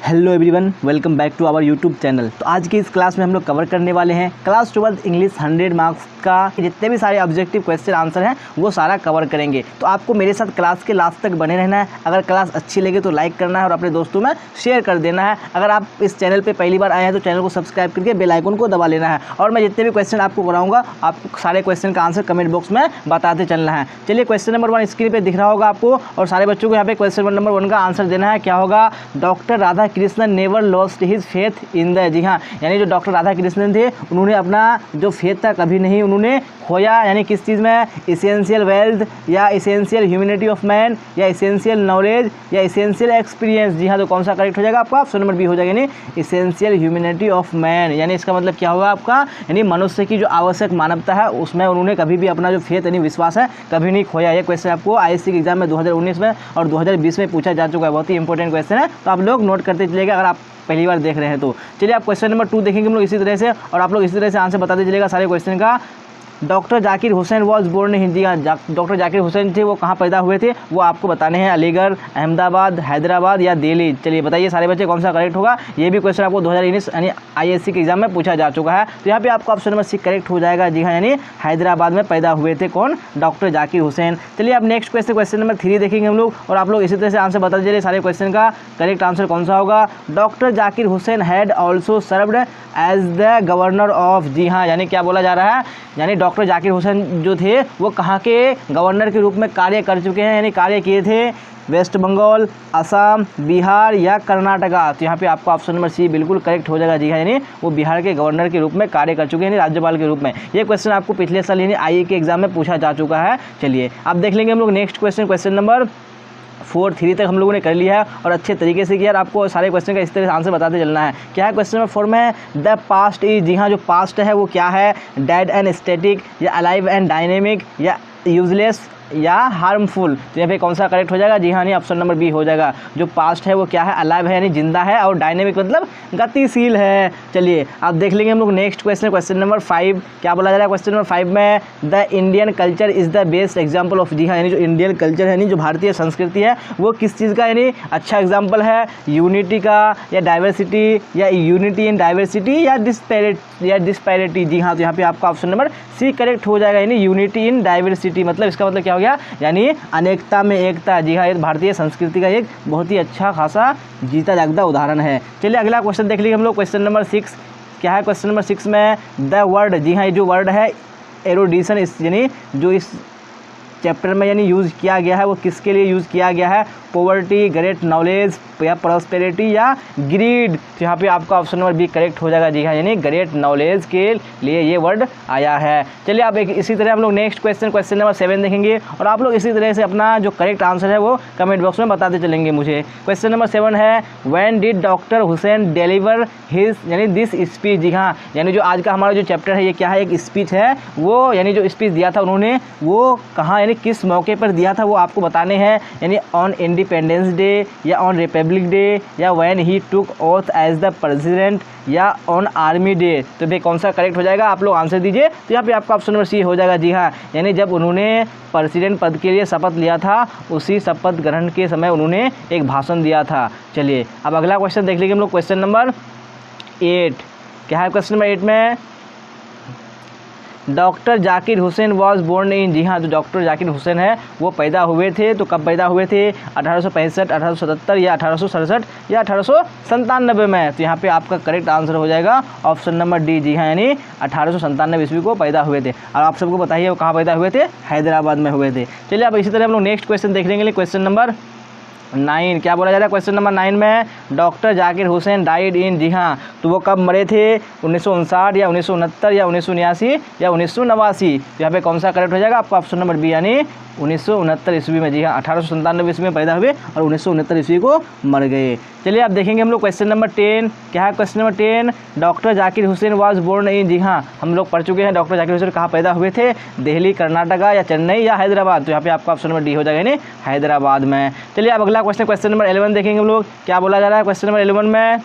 Hello everyone, welcome back to our YouTube channel. तो आज की इस क्लास में हम लोग कवर करने वाले हैं क्लास 12 इंग्लिश 100 मार्क्स का जितने भी सारे ऑब्जेक्टिव क्वेश्चन आंसर हैं वो सारा कवर करेंगे। तो आपको मेरे साथ क्लास के लास्ट तक बने रहना है। अगर क्लास अच्छी लगे तो लाइक करना है और अपने दोस्तों में शेयर कर देना है। अगर आप इस चैनल पर पहली बार आए हैं तो चैनल को सब्सक्राइब करके बेल आइकन को दबा लेना है। और मैं जितने भी क्वेश्चन आपको कराऊंगा आपको सारे क्वेश्चन का आंसर कमेंट बॉक्स में बताते चलना है। चलिए, क्वेश्चन नंबर 1 स्क्रीन पर दिख रहा होगा आपको और सारे बच्चों को यहाँ पे क्वेश्चन नंबर 1 का आंसर देना है। क्या होगा? Doctor Radhakrishnan never lost his faith in the. जी हाँ, यानी जो डॉक्टर राधा कृष्णन थे उन्होंने अपना जो फेथ था कभी नहीं उन्होंने खोया। यानी किस चीज़ में? इसेंशियल वेल्थ या इसेंशियल ह्यूमैनिटी ऑफ मैन या इसेंशियल नॉलेज या इसेंशियल एक्सपीरियंस। जी हाँ, तो कौन सा करेक्ट हो जाएगा आपका? ऑप्शन नंबर बी हो जाएगा, यानी इसेंशियल ह्यूमैनिटी ऑफ मैन। यानी इसका मतलब क्या होगा आपका? यानी मनुष्य की जो आवश्यक मानवता है उसमें उन्होंने कभी भी अपना जो फेथ यानी विश्वास है कभी नहीं खोया। ये क्वेश्चन आपको आईएससी के एग्जाम में 2019 में और 2020 में पूछा जा चुका है। बहुत ही इंपॉर्टेंट क्वेश्चन है, तो आप लोग नोट करते चलिएगा अगर आप पहली बार देख रहे हैं तो। चलिए, आप क्वेश्चन नंबर 2 देखेंगे हम लोग इसी तरह से और आप लोग इसी तरह से आंसर बताते चलिएगा सारे क्वेश्चन का। Doctor Zakir Hussain was born in Hindi. Doctor Zakir Hussain थे वो कहाँ पैदा हुए थे वो आपको बताने हैं। अलीगढ़, अहमदाबाद, हैदराबाद या दिल्ली। चलिए बताइए सारे बच्चे कौन सा करेक्ट होगा। ये भी क्वेश्चन आपको 2019 यानी आईएससी के एग्जाम में पूछा जा चुका है। तो यहाँ पे आपको ऑप्शन नंबर सी करेक्ट हो जाएगा। जी हाँ, यानी हैदराबाद में पैदा हुए थे कौन? डॉक्टर जाकिर हुसैन। चलिए, आप नेक्स्ट क्वेश्चन नंबर 3 देखेंगे हम लोग और आप लोग इसी तरह से आंसर बताते चलिए सारे क्वेश्चन का करेक्ट आंसर कौन सा होगा। Doctor Zakir Hussain had also served as the governor of. जी हाँ, यानी क्या बोला जा रहा है? यानी डॉक्टर जाकिर हुसैन जो थे वो कहाँ के गवर्नर के रूप में कार्य कर चुके हैं, यानी कार्य किए थे वेस्ट बंगाल, असम, बिहार या कर्नाटका। तो यहाँ पे आपका ऑप्शन नंबर सी बिल्कुल करेक्ट हो जाएगा। जी हाँ, यानी वो बिहार के गवर्नर के रूप में कार्य कर चुके हैं, यानी राज्यपाल के रूप में। ये क्वेश्चन आपको पिछले साल यानी आईए के एग्जाम में पूछा जा चुका है। चलिए, अब देख लेंगे हम लोग नेक्स्ट क्वेश्चन नंबर 4 3 तक हम लोगों ने कर लिया है और अच्छे तरीके से किया। आपको सारे क्वेश्चन का इस तरह से आंसर बताते चलना है। क्या है क्वेश्चन नंबर 4 में? The past is. जी हाँ, जो पास्ट है वो क्या है? डेड एंड स्टैटिक या अलाइव एंड डायनेमिक या यूजलेस या हार्मफुल। तो यहाँ पे कौन सा करेक्ट हो जाएगा? जी हाँ, नहीं ऑप्शन नंबर बी हो जाएगा। जो पास्ट है वो क्या है? अलाइव है यानी जिंदा है और डायनेमिक मतलब गतिशील है। चलिए, आप देख लेंगे हम लोग नेक्स्ट क्वेश्चन नंबर 5। क्या बोला जा रहा है क्वेश्चन नंबर 5 में? The Indian culture is the best example of. जी हाँ, यानी जो इंडियन कल्चर है यानी जो भारतीय संस्कृति है वो किस चीज़ का यानी अच्छा एग्जाम्पल है? यूनिटी का या डाइवर्सिटी या यूनिटी इन डाइवर्सिटी या डिस्पैरिटी। जी हाँ, तो यहाँ पे आपका ऑप्शन नंबर सी करेक्ट हो जाएगा, यानी यूनिटी इन डाइवर्सिटी। मतलब इसका मतलब क्या हो गया? यानी अनेकता में एकता। जी हाँ, ये भारतीय संस्कृति का एक बहुत ही अच्छा खासा जीता जागता उदाहरण है। चलिए, अगला क्वेश्चन देख लीजिए हम लोग क्वेश्चन नंबर 6। क्या है क्वेश्चन नंबर 6 में? The word. जी हाँ, ये जो वर्ड है एरोडिशन यानी जो इस चैप्टर में यानी यूज़ किया गया है वो किसके लिए यूज़ किया गया है? पॉवर्टी, ग्रेट नॉलेज या प्रॉस्पेरिटी या ग्रीड। तो यहाँ पे आपका ऑप्शन नंबर बी करेक्ट हो जाएगा। जी हाँ, यानी ग्रेट नॉलेज के लिए ये वर्ड आया है। चलिए, आप इसी तरह हम लोग नेक्स्ट क्वेश्चन नंबर 7 देखेंगे और आप लोग इसी तरह से अपना जो करेक्ट आंसर है वो कमेंट बॉक्स में बताते चलेंगे मुझे। क्वेश्चन नंबर 7 है when did doctor Hussain deliver his यानी दिस स्पीच। जी हाँ, यानी जो आज का हमारा जो चैप्टर है ये क्या है? एक स्पीच है। वो यानी जो स्पीच दिया था उन्होंने वो कहाँ यानी किस मौके पर दिया था वो आपको बताने हैं। यानी ऑन इंडिपेंडेंस डे या ऑन रिपब्लिक डे या when he took oath as the president या ऑन आर्मी डे। तो भाई कौन सा करेक्ट हो जाएगा? आप लोग आंसर दीजिए। तो यहाँ पे आपका ऑप्शन नंबर सी हो जाएगा। जी हाँ, यानी जब उन्होंने प्रेसिडेंट पद के लिए शपथ लिया था उसी शपथ ग्रहण के समय उन्होंने एक भाषण दिया था। चलिए, अब अगला क्वेश्चन देख लीजिए हम लोग क्वेश्चन नंबर 8। क्या है क्वेश्चन नंबर 8 में? Doctor Zakir Hussain was born in. जी हाँ, जो डॉक्टर जाकिर हुसैन है वो पैदा हुए थे तो कब पैदा हुए थे? 1865, 1877 या 1867 या 1897 में। तो यहाँ पे आपका करेक्ट आंसर हो जाएगा ऑप्शन नंबर डी। जी हाँ, यानी 1897 ईस्वी को पैदा हुए थे। और आप सबको बताइए वो कहाँ पैदा हुए थे? हैदराबाद में हुए थे। चलिए, अब इसी तरह हम लोग नेक्स्ट क्वेश्चन देख लेंगे क्वेश्चन नंबर 9। क्या बोला जा रहा है क्वेश्चन नंबर 9 में? Doctor Zakir Hussain died in. जी हाँ, तो वो कब मरे थे? 1959 या 1969 या 1979 या 1989। तो यहाँ पे कौन सा करेक्ट हो जाएगा? आपका ऑप्शन नंबर बी यानी 1969 ईस्वी में। जी हाँ, 1897 ईस्वी में पैदा हुए और 1969 ईस्वी को मर गए। चलिए, अब देखेंगे हम लोग क्वेश्चन नंबर 10। क्या है question number 10? Doctor Zakir Hussain was born in. जी हाँ, हम लोग पढ़ चुके हैं डॉक्टर जाकिर हुसैन कहाँ पैदा हुए थे? दिल्ली, कर्नाटका या चेन्नई या हैदराबाद। तो यहाँ पे आपका ऑप्शन नंबर डी हो जाएगा, यानी हैदराबाद में। चलिए, अब अगला क्वेश्चन नंबर 11 देखेंगे हम लोग। क्या बोला जा रहा है क्वेश्चन नंबर 11 में?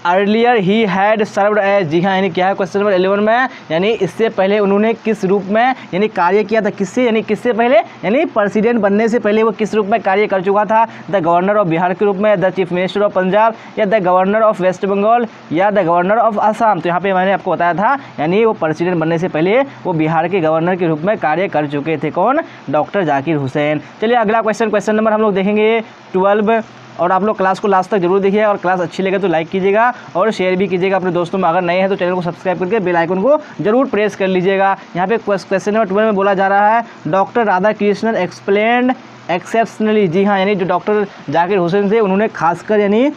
Earlier he had served as, जी हाँ, यानी क्या है क्वेश्चन नंबर 11 में, यानी इससे पहले उन्होंने किस रूप में यानी कार्य किया था, किससे, यानी किससे पहले, यानी प्रेसिडेंट बनने से पहले वो किस रूप में कार्य कर चुका था, द गवर्नर ऑफ बिहार के रूप में, the chief minister of Punjab, या the governor of West Bengal, या द गवर्नर ऑफ असम। तो यहाँ पे मैंने आपको बताया था, यानी वो प्रेसिडेंट बनने से पहले वो बिहार के गवर्नर के रूप में कार्य कर चुके थे। कौन? डॉक्टर जाकिर हुसैन। चलिए अगला क्वेश्चन नंबर हम लोग देखेंगे 12, और आप लोग क्लास को लास्ट तक जरूर देखिए, और क्लास अच्छी लगे तो लाइक कीजिएगा और शेयर भी कीजिएगा अपने दोस्तों में। अगर नए हैं तो चैनल को सब्सक्राइब करके बेल आइकन को जरूर प्रेस कर लीजिएगा। यहाँ पे क्वेश्चन नंबर 12 में बोला जा रहा है, डॉक्टर राधाकृष्णन एक्सप्लेन्ड एक्सेप्शनली, जी हाँ, यानी जो डॉक्टर जाकिर हुसैन थे उन्होंने खासकर यानी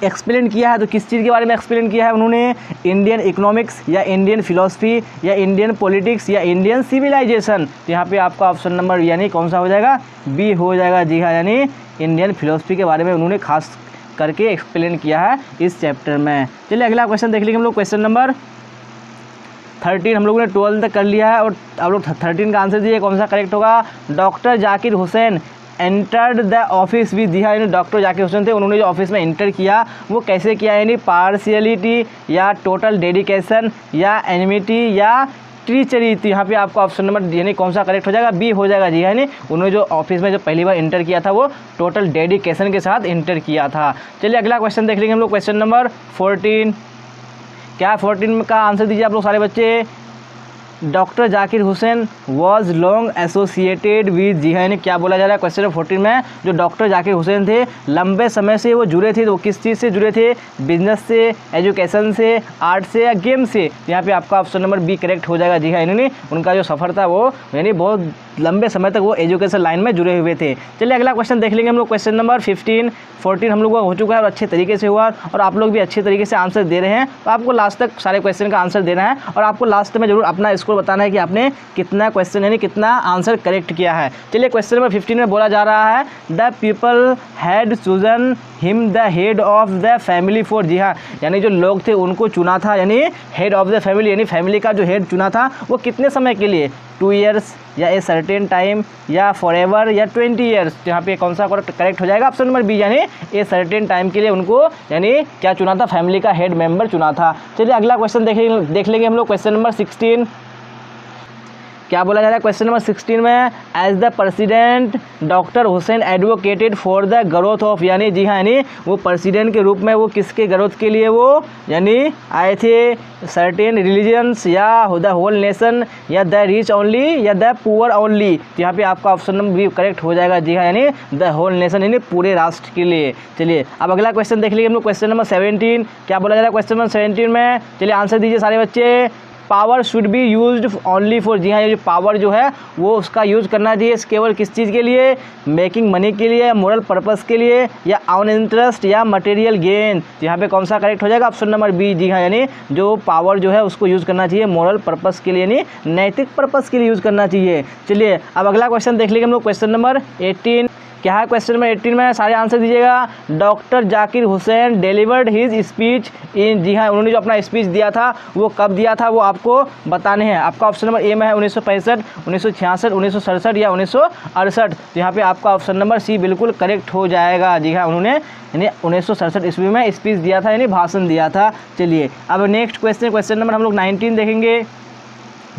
एक्सप्लेन किया है। तो किस चीज़ के बारे में एक्सप्लेन किया है उन्होंने? इंडियन इकोनॉमिक्स, या इंडियन फिलोसफी, या इंडियन पॉलिटिक्स, या इंडियन सिविलाइजेशन। तो यहाँ पे आपका ऑप्शन नंबर यानी कौन सा हो जाएगा? बी हो जाएगा, जी हाँ, यानी इंडियन फिलोसफी के बारे में उन्होंने खास करके एक्सप्लेन किया है इस चैप्टर में। चलिए अगला क्वेश्चन देख लेंगे हम लोग, क्वेश्चन नंबर 13। हम लोगों ने 12 तक कर लिया है, और आप लोग 13 का आंसर दीजिए कौन सा करेक्ट होगा। Doctor Zakir Hussain entered the office with, जी हाँ, यानी डॉक्टर जाकिर हुसैन थे उन्होंने जो ऑफिस में इंटर किया वो कैसे किया, यानी पार्शियलिटी, या टोटल डेडिकेशन, या एनिमिटी, या टीचरी। तो यहाँ पे आपका ऑप्शन नंबर यानी कौन सा करेक्ट हो जाएगा? बी हो जाएगा, जी हाँ, यानी उन्होंने जो ऑफिस में जो पहली बार इंटर किया था वो टोटल डेडिकेशन के साथ इंटर किया था। चलिए अगला क्वेश्चन देख लेंगे हम लोग, क्वेश्चन नंबर 14। क्या 14 का आंसर दीजिए आप लोग सारे बच्चे। Doctor Zakir Hussain was long associated with, जी हाँ, यानी क्या बोला जा रहा है क्वेश्चन नंबर 14 में, जो डॉक्टर जाकिर हुसैन थे लंबे समय से वो जुड़े थे। तो वो किस चीज़ से जुड़े थे? बिजनेस से, एजुकेशन से, आर्ट से, या गेम से। यहाँ पे आपका ऑप्शन नंबर बी करेक्ट हो जाएगा, जी हाँ, इन्होंने उनका जो सफ़र था वो यानी बहुत लंबे समय तक वो एजुकेशन लाइन में जुड़े हुए थे। चलिए अगला क्वेश्चन देख लेंगे हम लोग, क्वेश्चन नंबर 15। 14 हम लोग का हो चुका है और अच्छे तरीके से हुआ, और आप लोग भी अच्छे तरीके से आंसर दे रहे हैं। तो आपको लास्ट तक सारे क्वेश्चन का आंसर देना है, और आपको लास्ट में जरूर अपना स्कोर बताना है कि आपने कितना क्वेश्चन यानी कितना आंसर करेक्ट किया है। चलिए क्वेश्चन नंबर 15 में बोला जा रहा है, the people had chosen him the head of the family for, जी हाँ, यानी जो लोग थे उनको चुना था, यानी हेड ऑफ द फैमिली, यानी फैमिली का जो हेड चुना था वो कितने समय के लिए? 2 ईयर्स, या ए सर्टेन टाइम, या फॉरएवर, या 20 ईयर्स। तो यहाँ पे कौन सा करेक्ट हो जाएगा? ऑप्शन नंबर बी, यानी ए सर्टेन टाइम के लिए उनको यानी क्या चुना था? फैमिली का हेड मेंबर चुना था। चलिए अगला क्वेश्चन देख लेंगे हम लोग, क्वेश्चन नंबर 16। क्या बोला जा रहा है क्वेश्चन नंबर 16 में? As the president doctor Hussain advocated for the growth of, यानी जी हाँ, यानी वो प्रेसिडेंट के रूप में वो किसके ग्रोथ के लिए वो यानी आए थे? सर्टेन रिलीजन्स, या द होल नेशन, या द रिच ओनली, या द पुअर ओनली। तो यहाँ पे आपका ऑप्शन नंबर बी करेक्ट हो जाएगा, जी हाँ, यानी द होल नेशन, यानी पूरे राष्ट्र के लिए। चलिए अब अगला क्वेश्चन देख लीजिए हम लोग, क्वेश्चन नंबर 17। क्या बोला जा रहा है क्वेश्चन नंबर 17 में? चलिए आंसर दीजिए सारे बच्चे। Power should be used only for, जी हाँ, ये जो पावर जो है वो उसका यूज़ करना चाहिए केवल किस चीज़ के लिए? मेकिंग मनी के लिए, या मोरल पर्पस के लिए, या ऑन इंटरेस्ट, या मटेरियल गेन। तो यहाँ पे कौन सा करेक्ट हो जाएगा? ऑप्शन नंबर बी, जी हाँ, यानी जो पावर जो है उसको यूज़ करना चाहिए मोरल पर्पस के लिए, यानी नैतिक पर्पस के लिए यूज़ करना चाहिए। चलिए अब अगला क्वेश्चन देख लेंगे हम लोग, क्वेश्चन नंबर 18। क्या है क्वेश्चन नंबर 18 में? सारे आंसर दीजिएगा। Doctor Zakir Hussain delivered his speech in, जी हाँ, उन्होंने जो अपना स्पीच दिया था वो कब दिया था वो आपको बताने हैं। आपका ऑप्शन नंबर ए में है 1965, 1966, 1967, या 1968। तो यहाँ पे आपका ऑप्शन नंबर सी बिल्कुल करेक्ट हो जाएगा, जी हाँ, उन्होंने यानी 1967 ईस्वी में स्पीच दिया था, यानी भाषण दिया था। चलिए अब नेक्स्ट क्वेश्चन नंबर हम लोग 19 देखेंगे।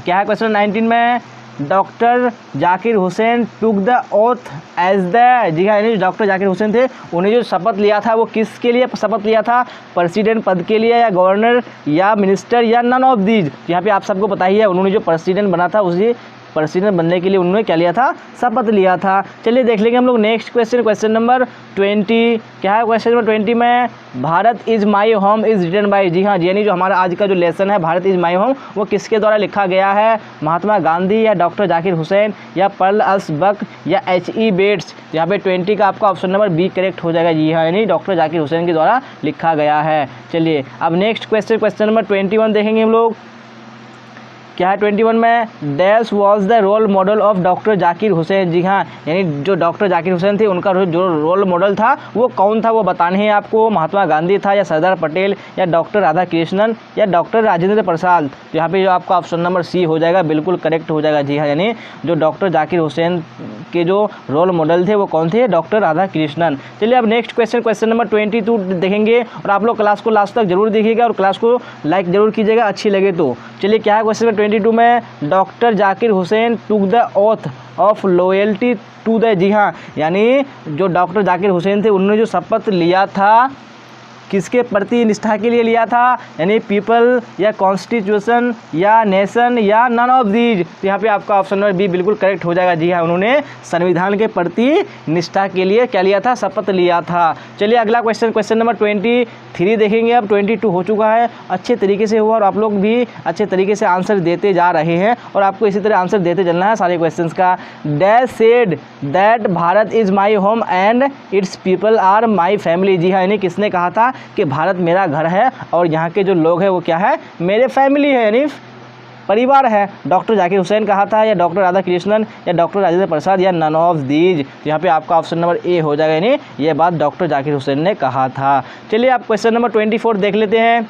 क्या है क्वेश्चन 19 में? Doctor Zakir Hussain took the oath as the, जी हाँ, यानी डॉक्टर जाकिर हुसैन थे उन्हें जो शपथ लिया था वो किसके लिए शपथ लिया था? प्रेसिडेंट पद के लिए, या गवर्नर, या मिनिस्टर, या नन ऑफ दीज। यहाँ पे आप सबको पता ही है उन्होंने जो प्रेसिडेंट बना था उसी प्रेसिडेंट बनने के लिए उन्होंने क्या लिया था? शपथ लिया था। चलिए देख लेंगे हम लोग नेक्स्ट क्वेश्चन, क्वेश्चन नंबर 20। क्या है क्वेश्चन नंबर 20 में? Bharat is my home is written by, जी हाँ, यानी जो हमारा आज का जो लेसन है भारत इज़ माई होम वो किसके द्वारा लिखा गया है? महात्मा गांधी, या डॉक्टर जाकिर हुसैन, या पर्ल अस बक, या H.E. बेट्स। यहाँ पे 20 का आपका ऑप्शन नंबर बी करेक्ट हो जाएगा, जी हाँ, यानी डॉक्टर जाकिर हुसैन के द्वारा लिखा गया है। चलिए अब नेक्स्ट क्वेश्चन, क्वेश्चन नंबर 21 देखेंगे हम लोग। क्या है 21 में, dash was the role model of doctor Zakir Hussain. जी हाँ, यानी जो डॉक्टर जाकिर हुसैन थे उनका जो रोल मॉडल था वो कौन था वो बताने हैं आपको। महात्मा गांधी था, या सरदार पटेल, या डॉक्टर राधा कृष्णन, या डॉक्टर राजेंद्र प्रसाद। तो यहाँ पे जो आपका ऑप्शन नंबर सी हो जाएगा, बिल्कुल करेक्ट हो जाएगा। जी हाँ, यानी जो डॉक्टर जाकिर हुसैन के जो रोल मॉडल थे वो कौन थे, डॉक्टर राधा कृष्णन। चलिए अब नेक्स्ट क्वेश्चन नंबर 22 देखेंगे, और आप लोग क्लास को लास्ट तक जरूर देखिएगा और क्लास को लाइक जरूर कीजिएगा अच्छी लगे तो। चलिए क्या है क्वेश्चन नंबर 22 में, doctor Zakir Hussain took the oath of loyalty to the. जी हाँ, यानी जो डॉक्टर जाकिर हुसैन थे उन्होंने जो शपथ लिया था किसके प्रति निष्ठा के लिए लिया था, यानी पीपल, या कॉन्स्टिट्यूशन, या नेशन, या नन ऑफ दीज। तो यहाँ पे आपका ऑप्शन नंबर बी बिल्कुल करेक्ट हो जाएगा। जी हाँ, उन्होंने संविधान के प्रति निष्ठा के लिए क्या लिया था, शपथ लिया था। चलिए अगला क्वेश्चन नंबर 23 देखेंगे। अब 22 हो चुका है, अच्छे तरीके से हुआ और आप लोग भी अच्छे तरीके से आंसर देते जा रहे हैं और आपको इसी तरह आंसर देते चलना है सारे क्वेश्चन का। Dash said that Bharat is my home and its people are my family. जी हाँ, यानी किसने कहा था कि भारत मेरा घर है और यहाँ के जो लोग हैं वो क्या है, मेरे फैमिली है, यानी परिवार है। डॉक्टर जाकिर हुसैन कहा था, या डॉक्टर राधा कृष्णन, या डॉक्टर राजेंद्र प्रसाद, या नन ऑफ दीज। तो यहाँ पे आपका ऑप्शन नंबर ए हो जाएगा, यानी ये बात डॉक्टर जाकिर हुसैन ने कहा था। चलिए आप क्वेश्चन नंबर 24 देख लेते हैं।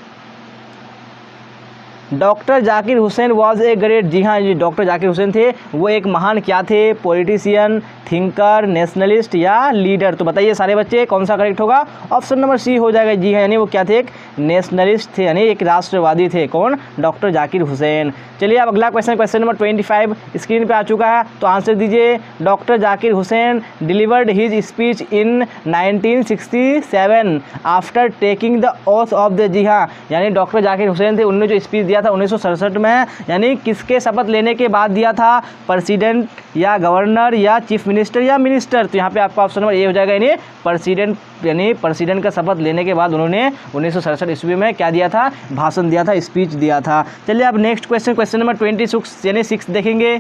Doctor Zakir Hussain was a great. जी हाँ, ये डॉक्टर जाकिर हुसैन थे वो एक महान क्या थे, पॉलिटिशियन, थिंकर, नेशनलिस्ट, या लीडर। तो बताइए सारे बच्चे कौन सा करेक्ट होगा, ऑप्शन नंबर सी हो जाएगा। जी हाँ, यानी वो क्या थे, एक नेशनलिस्ट थे, यानी एक राष्ट्रवादी थे। कौन, डॉक्टर जाकिर हुसैन। चलिए अब अगला क्वेश्चन नंबर 25 स्क्रीन पे आ चुका है, तो आंसर दीजिए। Doctor Zakir Hussain delivered his speech in 1967 after taking the oath of the. जी हाँ, यानी डॉक्टर जाकिर हुसैन थे, उन्होंने जो स्पीच दिया था 1967 में, यानी किसके शपथ लेने के बाद दिया था, प्रेसिडेंट, या गवर्नर, या चीफ मिनिस्टर, या मिनिस्टर। तो यहाँ पे आपका ऑप्शन नंबर ए हो जाएगा, यानी प्रेसिडेंट, यानी प्रेसिडेंट का शपथ लेने के बाद उन्होंने 1967 ईस्वी में क्या दिया था, भाषण दिया था, स्पीच दिया था। चलिए अब नेक्स्ट क्वेश्चन नंबर 26 यानी 6 देखेंगे।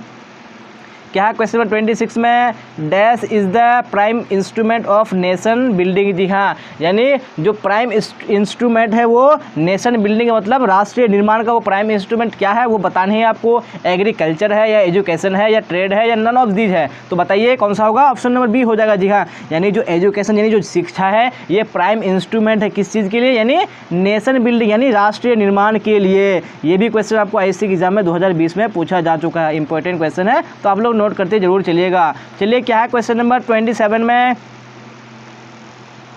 क्या है क्वेश्चन नंबर 26 में, dash is the prime instrument of nation building. जी हाँ, यानी जो प्राइम इंस्ट्रूमेंट है वो नेशन बिल्डिंग का मतलब राष्ट्रीय निर्माण का वो प्राइम इंस्ट्रूमेंट क्या है वो बताने हैं आपको। एग्रीकल्चर है, या एजुकेशन है, या ट्रेड है, या नन ऑफ दीज है। तो बताइए कौन सा होगा, ऑप्शन नंबर बी हो जाएगा। जी हाँ, यानी जो एजुकेशन यानी जो शिक्षा है ये प्राइम इंस्ट्रूमेंट है किस चीज़ के लिए, यानी नेशन बिल्डिंग यानी राष्ट्रीय निर्माण के लिए। ये भी क्वेश्चन आपको आईएससी की एग्जाम में 2020 में पूछा जा चुका है, इंपॉर्टेंट क्वेश्चन है, तो आप लोग नोट करते जरूर चलिएगा। चलिए क्या है क्वेश्चन नंबर 27 में,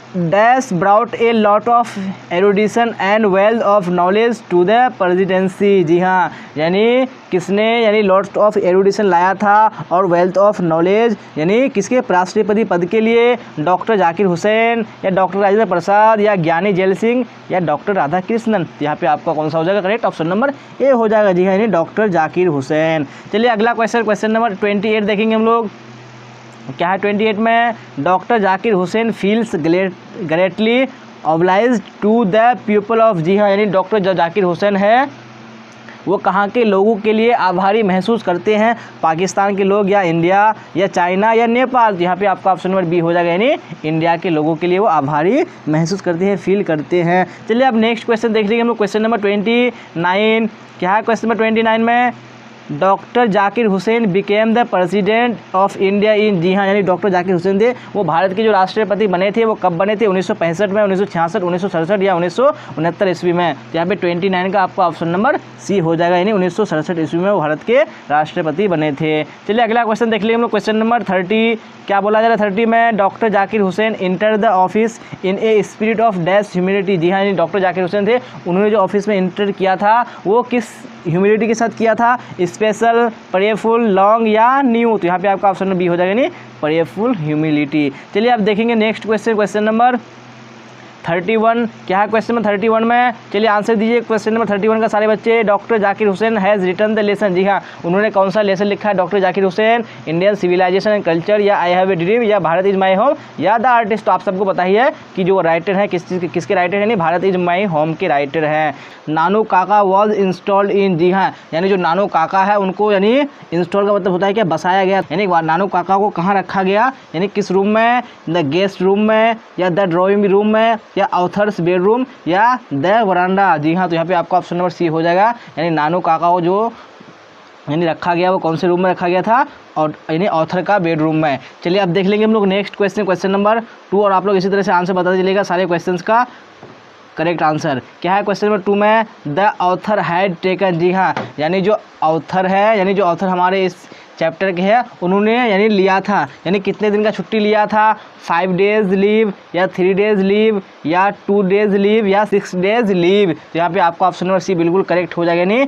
dash brought a lot of erudition and wealth of knowledge to the presidency. जी हाँ, यानी किसने, यानी लॉट ऑफ एरुडिशन लाया था और वेल्थ ऑफ नॉलेज यानी किसके, राष्ट्रपति पद के लिए, डॉक्टर जाकिर हुसैन, या डॉक्टर राजेंद्र प्रसाद, या ज्ञानी जैल सिंह, या डॉक्टर राधा कृष्णन। यहाँ पे आपका कौन सा हो जाएगा करेक्ट, ऑप्शन नंबर ए हो जाएगा। जी हाँ, यानी डॉक्टर जाकिर हुसैन। चलिए अगला क्वेश्चन नंबर 28 देखेंगे हम लोग। क्या है 28 में, doctor Zakir Hussain feels greatly obliged to the people of. जी हाँ, यानी डॉक्टर जो जाकिर हुसैन है वो कहाँ के लोगों के लिए आभारी महसूस करते हैं, पाकिस्तान के लोग, या इंडिया, या चाइना, या नेपाल। तो यहाँ पे आपका ऑप्शन नंबर बी हो जाएगा, यानी इंडिया के लोगों के लिए वो आभारी महसूस करते हैं, फील करते हैं। चलिए अब नेक्स्ट क्वेश्चन देख लीजिए हम लोग, क्वेश्चन नंबर 29। क्या है क्वेश्चन नंबर 29 में, doctor Zakir Hussain became the president of India in. जी हाँ, यानी डॉक्टर जाकिर हुसैन थे वो भारत के जो राष्ट्रपति बने थे वो कब बने थे, 1965 में, 1966, 1967, या 1969 ईस्वी में। तो यहाँ पे 29 का आपका ऑप्शन नंबर सी हो जाएगा, यानी 1967 ईस्वी में वो भारत के राष्ट्रपति बने थे। चलिए अगला क्वेश्चन देख लीजिए हम लोग, क्वेश्चन नंबर 30। क्या बोला जा रहा है 30 में, doctor Zakir Hussain enter the office in a spirit of dash humility. जी हाँ, यानी डॉक्टर जाकिर हुसैन थे उन्होंने जो ऑफिस में इंटर किया था वो किस ह्यूमिलिटी के साथ किया था, स्पेशल, प्रेयरफुल, लॉन्ग, या न्यू। तो यहाँ पे आपका ऑप्शन बी हो जाएगा, यानी प्रेयरफुल ह्यूमिलिटी। चलिए आप देखेंगे नेक्स्ट क्वेश्चन नंबर 31। क्या है क्वेश्चन नंबर 31 में, चलिए आंसर दीजिए क्वेश्चन नंबर 31 का सारे बच्चे। Doctor Zakir Hussain has written the lesson. जी हाँ, उन्होंने कौन सा लेसन लिखा है doctor Zakir Hussain, Indian civilisation and culture, या आई हैव ए ड्रीम, या भारत इज माई होम, या द आर्टिस्ट। तो आप सबको पता ही है कि जो राइटर है किस चीज़ के, किसके राइटर है, नहीं भारत इज माई होम के राइटर हैं। नानू काका वॉज इंस्टॉल्ड इन। जी हाँ, यानी जो नानू काका है उनको यानी इंस्टॉल का मतलब होता है कि बसाया गया, यानी नानू काका को कहाँ रखा गया, यानी किस रूम में, द गेस्ट रूम में, या द ड्राइंग रूम में, या ऑथर्स बेडरूम, या द वरांडा। जी हाँ, तो यहाँ पे आपका ऑप्शन नंबर सी हो जाएगा, यानी नानू काका को जो यानी रखा गया, वो कौन से रूम में रखा गया था, और यानी ऑथर का बेडरूम में। चलिए अब देख लेंगे हम लोग नेक्स्ट क्वेश्चन, क्वेश्चन नंबर 2, और आप लोग इसी तरह से आंसर बताते चलिएगा सारे क्वेश्चंस का करेक्ट आंसर क्या है। क्वेश्चन नंबर 2 में द ऑथर हैड टेकन, जी हाँ, यानी जो ऑथर है, यानी जो ऑथर हमारे इस चैप्टर के हैं, उन्होंने यानी लिया था, यानी कितने दिन का छुट्टी लिया था, 5 डेज़ लीव या 3 डेज़ लीव या 2 डेज़ लीव या 6 डेज़ लीव। तो यहाँ पे आपका ऑप्शन नंबर सी बिल्कुल करेक्ट हो जाएगा, यानी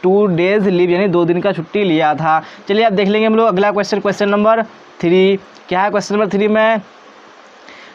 2 डेज़ लीव यानी 2 दिन का छुट्टी लिया था। चलिए अब देख लेंगे हम लोग अगला क्वेश्चन, क्वेश्चन नंबर 3 क्या है। क्वेश्चन नंबर 3 में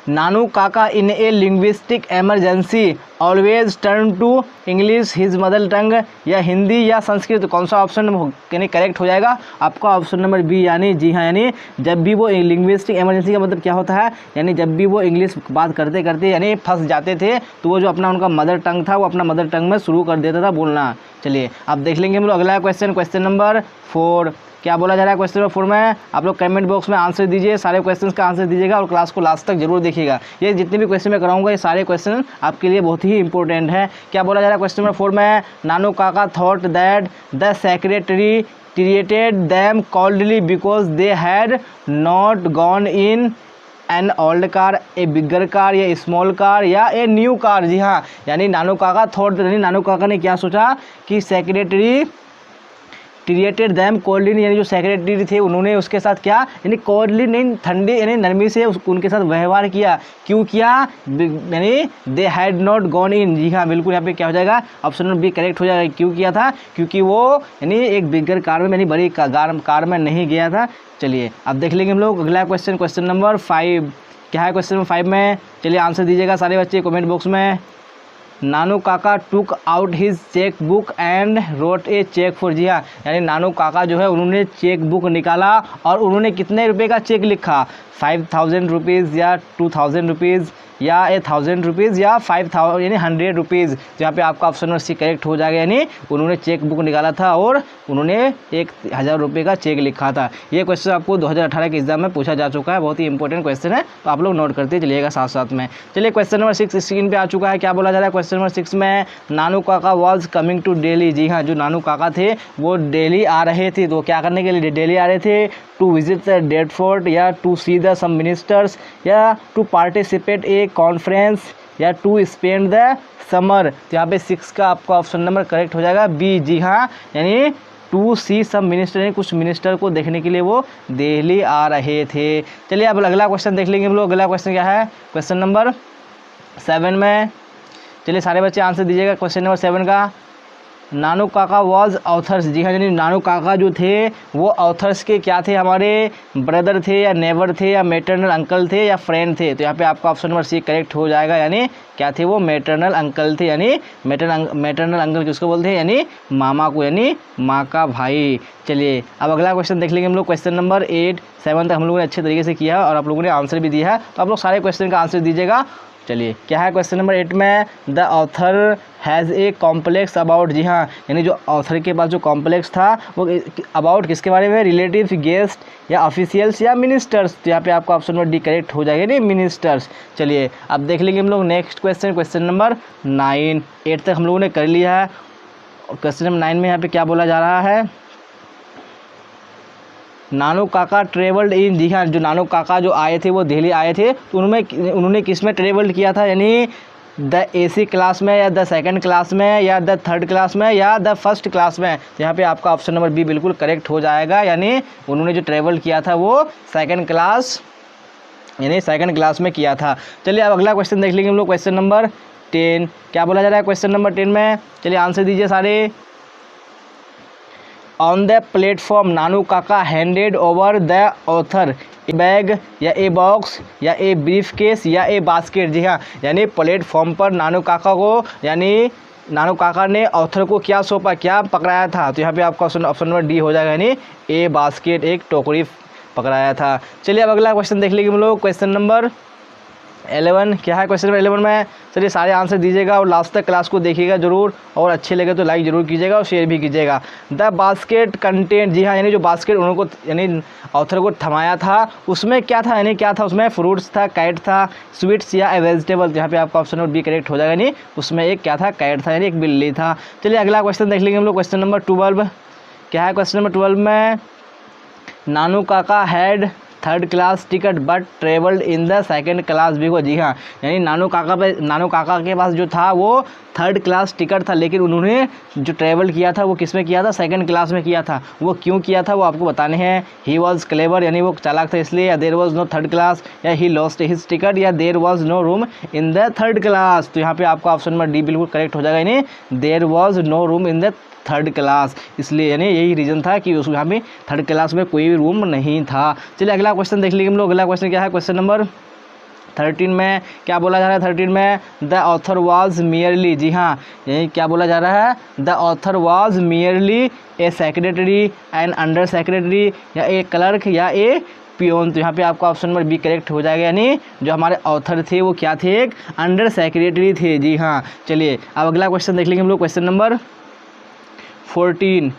Nanu Kaka in a linguistic emergency always turn to English his mother tongue, या हिंदी या संस्कृत, कौन सा ऑप्शन यानी करेक्ट हो जाएगा आपका ऑप्शन नंबर बी, यानी जी हाँ, यानी जब भी वो लिंग्विस्टिक एमरजेंसी का मतलब क्या होता है, यानी जब भी वो इंग्लिश बात करते करते यानी फंस जाते थे, तो वो जो अपना उनका मदर टंग था वो अपना मदर टंग में शुरू कर देता था बोलना। चलिए अब देख लेंगे हम लोग अगला क्वेश्चन, क्वेश्चन नंबर 4 क्या बोला जा रहा है। क्वेश्चन नंबर 4 में आप लोग कमेंट बॉक्स में आंसर दीजिए, सारे क्वेश्चंस का आंसर दीजिएगा और क्लास को लास्ट तक जरूर देखिएगा। ये जितने भी क्वेश्चन मैं कराऊंगा ये सारे क्वेश्चन आपके लिए बहुत ही इंपॉर्टेंट है। क्या बोला जा रहा है क्वेश्चन नंबर 4 में, नानू काका thought that the secretary treated them coldly because they had not gone in an old car, A bigger car, या स्मॉल कार, या ए न्यू कार। जी हाँ, यानी नानू काका थॉट, यानी नानू काका ने क्या सोचा कि सेक्रेटरी ट्रीटेड दैम कोल्डली, यानी जो सेक्रेटरी थे उन्होंने उसके साथ क्या, यानी कोल्डली नहीं ठंडी यानी नरमी से उनके साथ व्यवहार किया। क्यों किया, यानी they had not gone in. जी हाँ, बिल्कुल यहाँ पे क्या हो जाएगा ऑप्शन नंबर बी करेक्ट हो जाएगा। क्यों किया था, क्योंकि वो यानी एक बिगर कार में यानी बड़ी कार में नहीं गया था। चलिए अब देख लेंगे हम लोग अगला क्वेश्चन, क्वेश्चन नंबर 5 क्या है। क्वेश्चन नंबर 5 में चलिए आंसर दीजिएगा सारे बच्चे कमेंट बॉक्स में। Nanu Kaka took out his cheque book and wrote a cheque for, जी हाँ, यानी नानू काका जो है उन्होंने चेक बुक निकाला और उन्होंने कितने रुपए का चेक लिखा, 5000 रुपीज़ या 2000 रुपीज़ या 1000 रुपीज़ या 5000 यानी 100 रुपीज़। जहाँ पे आपका ऑप्शन नंबर सी करेक्ट हो जाएगा, यानी उन्होंने चेक बुक निकाला था और उन्होंने 1000 रुपये का चेक लिखा था। ये क्वेश्चन आपको 2018 के एग्जाम में पूछा जा चुका है, बहुत ही इंपॉर्टेंट क्वेश्चन है, तो आप लोग नोट करते चलिएगा साथ साथ में। चलिए क्वेश्चन नंबर 6 स्क्रीन पे आ चुका है। क्या बोला जा रहा है क्वेश्चन नंबर 6 में, Nanu Kaka was coming to Delhi. जी हाँ, जो नानू काका थे वो दिल्ली आ रहे थे, तो क्या करने के लिए दिल्ली आ रहे थे, to visit the dead fort, या to see the some ministers, या टू पार्टिसिपेट ए कॉन्फ्रेंस, या टू स्पेंड द समर। तो यहाँ पे 6 का आपका ऑप्शन नंबर करेक्ट हो जाएगा बी। जी हाँ, यानी टू सी सब मिनिस्टर, यानी कुछ मिनिस्टर को देखने के लिए वो दिल्ली आ रहे थे। चलिए अब अगला क्वेश्चन देख लेंगे हम लोग। अगला क्वेश्चन क्या है, क्वेश्चन नंबर 7 में चलिए सारे बच्चे आंसर दीजिएगा क्वेश्चन नंबर 7 का। नानू काका वॉज ऑथर्स, जी हाँ, यानी नानू काका जो थे वो ऑथर्स के क्या थे, हमारे ब्रदर थे या नेबर थे या मैटरनल अंकल थे या फ्रेंड थे। तो यहाँ पे आपका ऑप्शन नंबर सी करेक्ट हो जाएगा, यानी क्या थे वो मैटरनल अंकल थे, यानी मैटरनल अंकल किसको बोलते हैं, यानी मामा को, यानी माँ का भाई। चलिए अब अगला क्वेश्चन देख लेंगे हम लोग। क्वेश्चन नंबर 8 7 तक हम लोगों ने अच्छे तरीके से किया और आप लोगों ने आंसर भी दिया है, तो आप लोग सारे क्वेश्चन का आंसर दीजिएगा। चलिए क्या है क्वेश्चन नंबर 8 में, the author has a complex about. जी हाँ, यानी जो ऑथर के पास जो कॉम्प्लेक्स था वो अबाउट किसके बारे में, रिलेटिव, गेस्ट या ऑफिशियल्स या मिनिस्टर्स। तो यहाँ पे आपका ऑप्शन नंबर डी करेक्ट हो जाएगा, नहीं मिनिस्टर्स। चलिए अब देख लेंगे हम लोग नेक्स्ट क्वेश्चन, क्वेश्चन नंबर 9 8 तक हम लोगों ने कर लिया है। क्वेश्चन नंबर 9 में यहाँ पे क्या बोला जा रहा है, नानू काका ट्रेवल्ड इन। जी हाँ, जो नानू काका जो आए थे वो दिल्ली आए थे, तो उन्होंने किस में ट्रेवल्ड किया था, यानी द एसी क्लास में या द सेकंड क्लास में या द थर्ड क्लास में या द फर्स्ट क्लास में। यहाँ पे आपका ऑप्शन नंबर बी बिल्कुल करेक्ट हो जाएगा, यानी उन्होंने जो ट्रेवल किया था वो सेकंड क्लास यानी सेकंड क्लास में किया था। चलिए अब अगला क्वेश्चन देख लेंगे हम लोग। क्वेश्चन नंबर 10 क्या बोला जा रहा है क्वेश्चन नंबर 10 में, चलिए आंसर दीजिए सारे। On the platform Nanu Kaka handed over the author A bag या ए बॉक्स या ए ब्रीफ केस या ए बास्केट। जी हाँ, यानी प्लेटफॉर्म पर नानू काका को, यानी नानू काका ने ऑथर को क्या सौंपा, क्या पकड़ाया था। तो यहाँ पे आपका ऑप्शन नंबर डी हो जाएगा, यानी ए बास्केट, एक टोकरी पकड़ाया था। चलिए अब अगला क्वेश्चन देख लेंगे हम लोग। क्वेश्चन नंबर 11 क्या है क्वेश्चन नंबर 11 में, चलिए सारे आंसर दीजिएगा और लास्ट तक क्लास को देखिएगा जरूर, और अच्छे लगे तो लाइक जरूर कीजिएगा और शेयर भी कीजिएगा। द बास्केट कंटेंट, जी हाँ, यानी जो बास्केट उनको यानी ऑथर को थमाया था उसमें क्या था, यानी क्या था उसमें, फ्रूट्स था, कैट था, स्वीट्स या वेजिटेबल। यहाँ पे आपका ऑप्शन नंबर बी करेक्ट हो जाएगा, यानी उसमें एक क्या था, कैट था, यानी एक बिल्ली था। चलिए अगला क्वेश्चन देख लेंगे हम लोग। क्वेश्चन नंबर 12 क्या है क्वेश्चन नंबर 12 में, Nanu Kaka had third class ticket but travelled in the second class because, जी हाँ, यानी नानू काका के पास जो था वो थर्ड क्लास टिकट था, लेकिन उन्होंने जो ट्रैवल किया था वो किस में किया था, सेकंड क्लास में किया था। वो क्यों किया था वो आपको बताने हैं। ही वॉज क्लेवर, यानी वो चालाक था इसलिए, या there was no third class, या ही लॉस्ट हिज टिकट, या there was no room in the third class. तो यहाँ पे आपका ऑप्शन नंबर डी बिल्कुल करेक्ट हो जाएगा, यानी there was no room in the third class, इसलिए यानी यही रीज़न था कि उस यहाँ पे थर्ड क्लास में कोई भी रूम नहीं था। चलिए अगला क्वेश्चन देख लीजिए हम लोग। अगला क्वेश्चन क्या है, क्वेश्चन नंबर 13 में क्या बोला जा रहा है, 13 में द ऑथर वाज मियरली, जी हाँ, यही क्या बोला जा रहा है, the author was merely a secretary, an under secretary, या ए क्लर्क, या ए पियोन। तो यहाँ पे आपका ऑप्शन नंबर बी करेक्ट हो जाएगा, यानी जो हमारे ऑथर थे वो क्या थे, एक अंडर सेक्रेटरी थे, जी हाँ। चलिए अब अगला क्वेश्चन देख लेंगे हम लोग, क्वेश्चन नंबर 14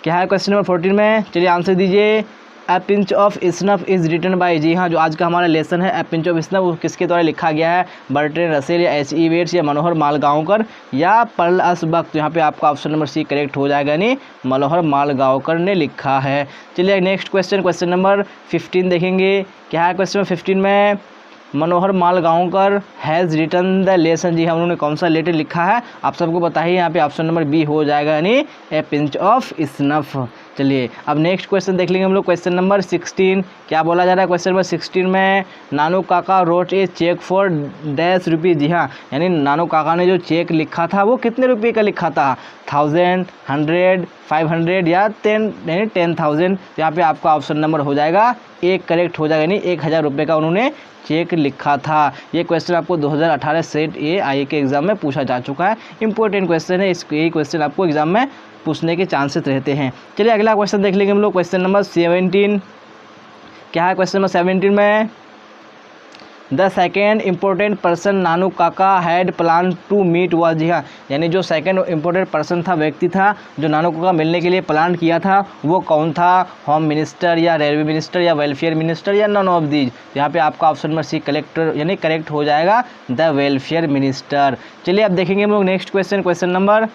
क्या है, क्वेश्चन नंबर 14 में चलिए आंसर दीजिए। A pinch of snuff is written by, जी हाँ, जो आज का हमारा लेसन है ए पिंच ऑफ स्नफ वो किसके द्वारा लिखा गया है, बर्ट्रैंड रसेल, या एच.ई. वेट्स, या मनोहर मालगांवकर, या पर्ल असबक। तो यहाँ पे आपका ऑप्शन नंबर सी करेक्ट हो जाएगा, यानी मनोहर मालगांवकर ने लिखा है। चलिए नेक्स्ट क्वेश्चन, क्वेश्चन नंबर 15 देखेंगे। क्या है क्वेश्चन नंबर 15 में, Manohar Malgaonkar has written the lesson, जी हाँ, उन्होंने कौन सा लेटर लिखा है आप सबको बताइए। यहाँ पे ऑप्शन नंबर बी हो जाएगा, यानी ए पिंच ऑफ स्नफ। चलिए अब नेक्स्ट क्वेश्चन देख लेंगे हम लोग, क्वेश्चन नंबर 16 क्या बोला जा रहा है, क्वेश्चन नंबर 16 में Nanu Kaka wrote a cheque for dash rupees, जी हाँ, यानी नानू काका ने जो चेक लिखा था वो कितने रुपये का लिखा था, 1000, 100, 500, या 10, यानी 10,000। यहाँ पे आपका ऑप्शन नंबर हो जाएगा एक करेक्ट हो जाएगा, यानी 1000 रुपये का उन्होंने चेक लिखा था। ये क्वेश्चन आपको 2018 सेट ए आई के एग्ज़ाम में पूछा जा चुका है, इंपॉर्टेंट क्वेश्चन है, यही क्वेश्चन आपको एग्ज़ाम में पूछने के चांसेस रहते हैं। चलिए अगला क्वेश्चन देख लेंगे हम लोग, क्वेश्चन नंबर 17 क्या है, क्वेश्चन नंबर 17 में the second important person Nanu Kaka had plan to meet हुआ, जी हाँ, यानी जो सेकेंड इम्पोर्टेंट पर्सन था, व्यक्ति था जो नानू काका मिलने के लिए प्लान किया था वो कौन था, होम मिनिस्टर, या रेलवे मिनिस्टर, या वेलफेयर मिनिस्टर, या नन ऑफ दीज। यहाँ पे आपका ऑप्शन नंबर सी कलेक्टर यानी करेक्ट हो जाएगा, द वेलफेयर मिनिस्टर। चलिए अब देखेंगे हम लोग नेक्स्ट क्वेश्चन, क्वेश्चन नंबर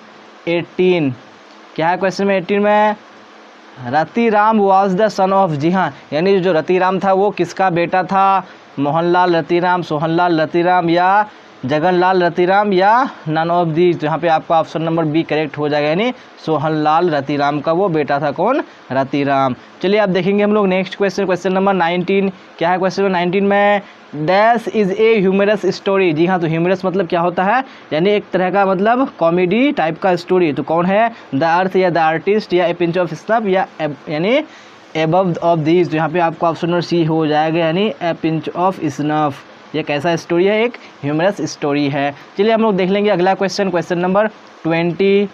18 क्या है, क्वेश्चन में 18 में Ratiram was the son of, जी हाँ, यानी जो रतिराम था वो किसका बेटा था, मोहनलाल रतिराम, सोहनलाल रतिराम, या जगनलाल रतिराम, या नन ऑफ दीज। तो यहाँ पे आपका ऑप्शन नंबर बी करेक्ट हो जाएगा, यानी सोहनलाल रतिराम का वो बेटा था, कौन, रतिराम। चलिए अब देखेंगे हम लोग नेक्स्ट क्वेश्चन, क्वेश्चन नंबर 19 क्या है, क्वेश्चन नंबर 19 में dash is a humorous story, जी हाँ, तो ह्यूमरस मतलब क्या होता है, यानी एक तरह का मतलब कॉमेडी टाइप का स्टोरी। तो कौन है, द अर्थ, या द आर्टिस्ट, या ए पिंच ऑफ स्नफ, या यानी एबव ऑफ दीज। तो यहाँ पे आपका ऑप्शन नंबर सी हो जाएगा, यानी ए पिंच ऑफ स्नफ। ये कैसा स्टोरी है, एक ह्यूमरस स्टोरी है। चलिए हम लोग देख लेंगे अगला क्वेश्चन, क्वेश्चन नंबर 20।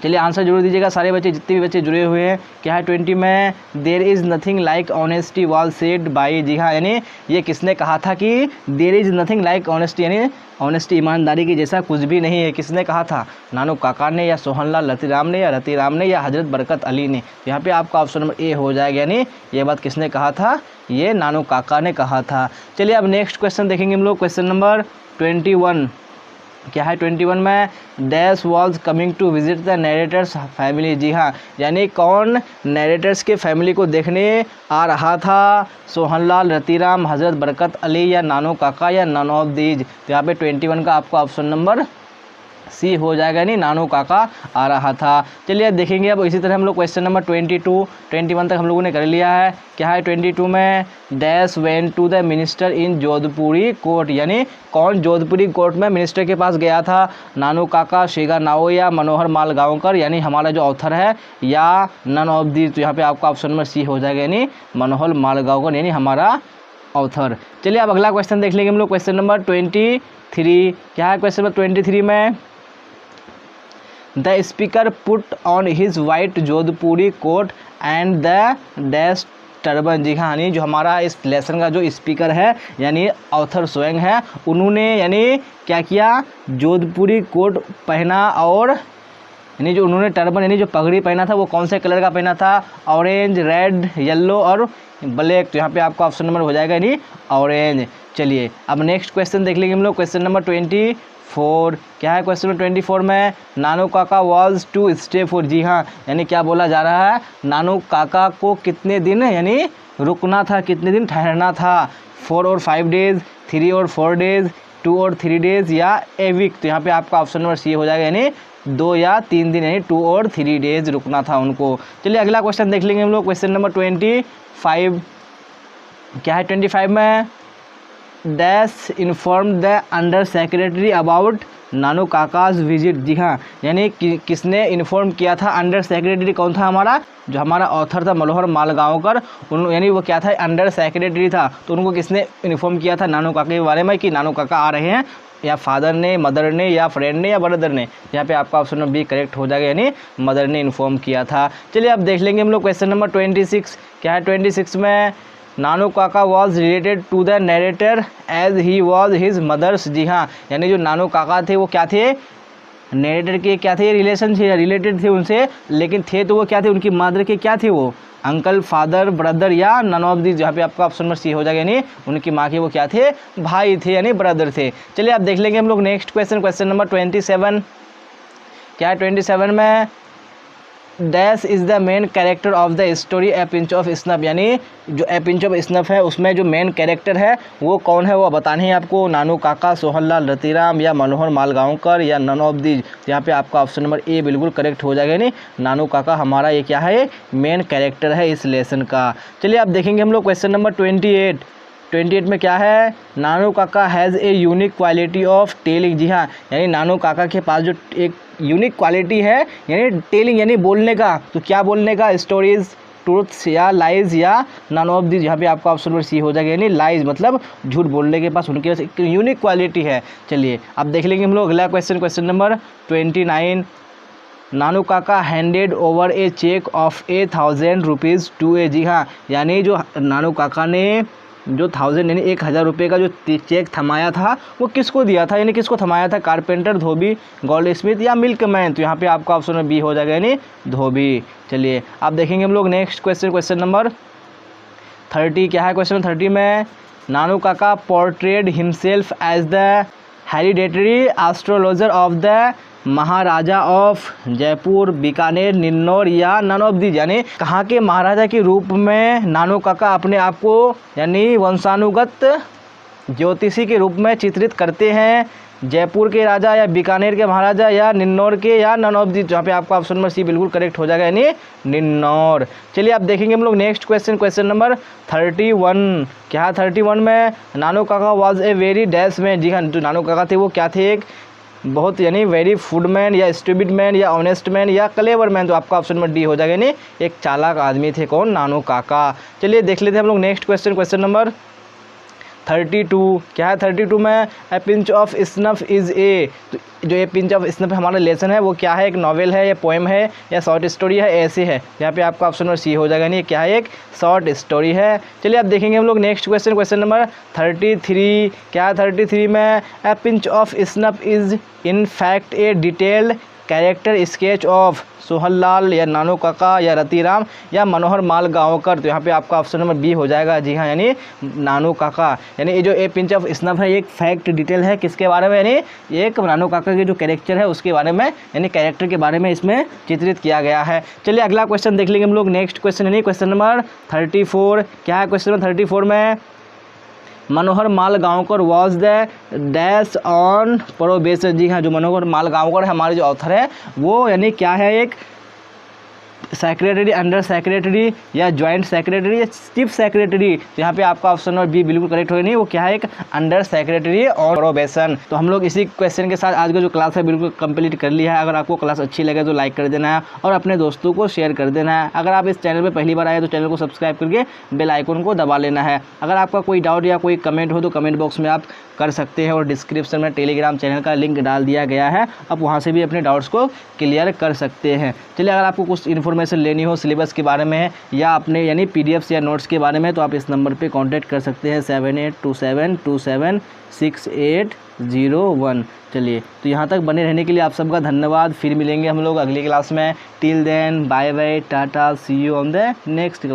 चलिए आंसर जरूर दीजिएगा सारे बच्चे, जितने भी बच्चे जुड़े हुए हैं। क्या है 20 में, there is nothing like honesty was said by, जी हाँ, यानी ये किसने कहा था कि there is nothing like honesty, यानी ऑनेस्टी ईमानदारी की जैसा कुछ भी नहीं है, किसने कहा था, नानू काका ने, या सोहनलाल रतिराम ने, या रतिराम ने, या हजरत बरकत अली ने। यहाँ पे आपका ऑप्शन नंबर ए हो जाएगा, यानी ये बात किसने कहा था, ये नानू काका ने कहा था। चलिए अब नेक्स्ट क्वेश्चन देखेंगे हम लोग, क्वेश्चन नंबर 21 क्या है, 21 में dash was coming to visit the narrator's family, जी हाँ, यानी कौन नरेटर्स के फैमिली को देखने आ रहा था, सोहनलाल रतिराम, हजरत बरकत अली, या नानू काका, या नन ऑफ दीज। तो यहाँ पे 21 का आपका ऑप्शन नंबर सी हो जाएगा, नहीं नानू काका आ रहा था। चलिए देखेंगे अब इसी तरह हम लोग क्वेश्चन नंबर 22 21 तक हम लोगों ने कर लिया है। क्या है 22 में dash went to the minister in Jodhpuri court, यानी कौन जोधपुरी कोर्ट में मिनिस्टर के पास गया था, नानू काका, शेगा नाओ, या मनोहर मालगांवकर, यानी हमारा जो ऑथर है, या नन ऑफ दीज। तो यहाँ पे आपका ऑप्शन नंबर सी हो जाएगा, यानी मनोहर मालगांवकर, यानी हमारा ऑथर। चलिए अब अगला क्वेश्चन देख लेंगे हम लोग, क्वेश्चन नंबर 23। क्या है क्वेश्चन नंबर 23 में the speaker put on his white Jodhpuri coat and the dash turban, जी हाँ, यानी जो हमारा इस लेसन का जो स्पीकर है यानी ऑथर स्वयं है, उन्होंने यानी क्या किया, जोधपुरी कोट पहना, और यानी जो उन्होंने टर्बन यानी जो पगड़ी पहना था वो कौन से कलर का पहना था, ऑरेंज, रेड, येलो और ब्लैक। तो यहाँ पे आपका ऑप्शन नंबर हो जाएगा यानी ऑरेंज। चलिए अब नेक्स्ट क्वेश्चन देख लेंगे हम लोग, क्वेश्चन नंबर 24 4। क्या है क्वेश्चन नंबर 24 में, Nanu Kaka was to stay for, जी हाँ, यानी क्या बोला जा रहा है, नानू काका को कितने दिन यानी रुकना था, कितने दिन ठहरना था, 4 और 5 डेज, 3 और 4 डेज, 2 और 3 डेज या ए वीक। तो यहाँ पे आपका ऑप्शन नंबर सी हो जाएगा, यानी 2 या 3 दिन, यानी 2 और 3 डेज रुकना था उनको। चलिए अगला क्वेश्चन देख लेंगे हम लोग, क्वेश्चन नंबर 25। क्या है 25 में, dash inform the under secretary about Nanu Kaka's visit, जी हाँ, यानी किसने इन्फॉर्म किया था, अंडर सेक्रेटरी कौन था हमारा, जो हमारा ऑथर था मनोहर मालगांवकर, यानी वो क्या था, अंडर सेक्रेटरी था। तो उनको किसने इन्फॉर्म किया था नानू काका के बारे में कि नानू काका आ रहे हैं, या फादर ने, मदर ने, या फ्रेंड ने, या ब्रदर ने। यहाँ पे आपका ऑप्शन नंबर बी करेक्ट हो जाएगा, यानी मदर ने इन्फॉर्म किया था। चलिए अब देख लेंगे हम लोग क्वेश्चन नंबर 26। क्या है 26 में, Nanu Kaka was related to the narrator as he was his mother's, जी हाँ, यानी जो नानू काका थे वो क्या थे, नरेटर के क्या थे, रिलेशन थे, रिलेटेड थे उनसे, लेकिन थे तो वो क्या थे, उनकी मदर के क्या थे, वो अंकल, फादर, ब्रदर या नन ऑफ दिस। जहाँ पे आपका ऑप्शन नंबर सी हो जाएगा, यानी उनकी माँ के वो क्या थे, भाई थे, यानी ब्रदर थे। चलिए आप देख लेंगे हम लोग नेक्स्ट क्वेश्चन, क्वेश्चन नंबर 27। क्या है 27 में, dash is the main character of the story A pinch of snuff, यानी जो ए पिंच ऑफ स्नफ है उसमें जो मेन कैरेक्टर है वो कौन है, वो बताने हैं आपको, नानू काका, सोहनलाल, रतिराम या मनोहर मालगांवकर या नन ऑफ दीज। यहाँ पे आपका ऑप्शन नंबर ए बिल्कुल करेक्ट हो जाएगा, यानी नानू काका हमारा ये क्या है, मेन कैरेक्टर है इस लेसन का। चलिए आप देखेंगे हम लोग क्वेश्चन नंबर 28 में क्या है, Nanu Kaka has a unique quality of telling, जी हाँ, यानी नानू काका के पास जो एक यूनिक क्वालिटी है, यानी टेलिंग यानी बोलने का, तो क्या बोलने का, स्टोरीज, ट्रूथ्स या लाइज या नन ऑफ दिस। यहाँ पे आपका ऑप्शन नंबर सी हो जाएगा, यानी लाइज मतलब झूठ बोलने के पास उनके पास एक यूनिक क्वालिटी है। चलिए अब देख लेंगे हम लोग अगला question, question number 29। Nanu Kaka handed over a cheque of 1000 rupees to a, जी हाँ, यानी जो नानू काका ने जो 1000 यानी 1000 रुपये का जो चेक थमाया था वो किसको दिया था, यानी किसको थमाया था, कारपेंटर, धोबी, गोल्ड स्मिथ या मिल्कमैन। तो यहाँ पे आपका ऑप्शन में बी हो जाएगा, यानी धोबी। चलिए आप देखेंगे हम लोग नेक्स्ट क्वेश्चन, क्वेश्चन नंबर 30। क्या है क्वेश्चन 30 में, Nanu Kaka portrayed himself as the hereditary astrologer of the Maharaja of Jaipur, Bikaner, निन्नौर या नन ऑफ दीज, यानी कहाँ के महाराजा के रूप में नानू काका अपने आप को यानी वंशानुगत ज्योतिषी के रूप में चित्रित करते हैं, जयपुर के राजा या बीकानेर के महाराजा या निन्नौर के या नन ऑफ दीज। जहाँ पे आपका ऑप्शन नंबर सी बिल्कुल करेक्ट हो जाएगा, यानी निन्नौर। चलिए आप देखेंगे हम लोग नेक्स्ट क्वेश्चन, क्वेश्चन नंबर 31। क्या है 31 में, Nanu Kaka was a very dash man, जी हाँ, जो नानू काका थे वो क्या थे, एक बहुत यानी वेरी फूड मैन या स्टूपिड मैन या ऑनेस्ट मैन या क्लेवर मैन। तो आपका ऑप्शन नंबर डी हो जाएगा, यानी एक चालाक आदमी थे कौन, नानू काका। चलिए देख लेते हैं हम लोग नेक्स्ट क्वेश्चन, क्वेश्चन नंबर 32। क्या है 32 में, ए pinch of snuff is a, तो जो ये पिंच ऑफ स्नफ हमारा लेसन है वो क्या है, एक नॉवेल है या पोएम है या शॉर्ट स्टोरी है, ऐसे है। यहाँ पे आपका ऑप्शन नंबर सी हो जाएगा, नहीं क्या है, एक शॉर्ट स्टोरी है। चलिए आप देखेंगे हम लोग नेक्स्ट क्वेश्चन, क्वेश्चन नंबर 33। क्या है 33 में, ए pinch of snuff is in fact A detailed character sketch of Sohanlal या नानू काका या रतिराम या मनोहर मालगांवकर। तो यहाँ पे आपका ऑप्शन नंबर बी हो जाएगा, जी हाँ, यानी नानू काका। यानी ये जो ए पिंच ऑफ स्नफ है एक फैक्ट डिटेल है किसके बारे में, यानी एक नानू काका के जो कैरेक्टर है उसके बारे में, यानी कैरेक्टर के बारे में इसमें चित्रित किया गया है। चलिए अगला क्वेश्चन देख लेंगे हम लोग नेक्स्ट क्वेश्चन, यानी क्वेश्चन नंबर 34। क्या है क्वेश्चन नंबर 34 में, Manohar Malgaonkar was the dash on probation, जी हाँ, जो मनोहर मालगांवकर है हमारे जो ऑथर है वो यानी क्या है, एक सेक्रेटरी, अंडर सेक्रेटरी या जॉइंट सेक्रेटरी या चीफ सेक्रेटरी। तो यहाँ पे आपका ऑप्शन नंबर बी बिल्कुल करेक्ट होगा, नहीं वो क्या है, एक अंडर सेक्रेटरी और प्रोबेशन। तो हम लोग इसी क्वेश्चन के साथ आज का जो क्लास है बिल्कुल कंप्लीट कर लिया है। अगर आपको क्लास अच्छी लगे तो लाइक कर देना है और अपने दोस्तों को शेयर कर देना है। अगर आप इस चैनल पर पहली बार आए तो चैनल को सब्सक्राइब करके बेल आइकन को दबा लेना है। अगर आपका कोई डाउट या कोई कमेंट हो तो कमेंट बॉक्स में आप कर सकते हैं और डिस्क्रिप्शन में टेलीग्राम चैनल का लिंक डाल दिया गया है, आप वहाँ से भी अपने डाउट्स को क्लियर कर सकते हैं। चलिए अगर आपको कुछ इन्फॉर्मेशन लेनी हो सिलेबस के बारे में या अपने यानी पीडीएफ्स या नोट्स के बारे में तो आप इस नंबर पे कांटेक्ट कर सकते हैं 7827276801। चलिए तो यहाँ तक बने रहने के लिए आप सबका धन्यवाद। फिर मिलेंगे हम लोग अगली क्लास में। Till then bye bye, tata, see you on the next.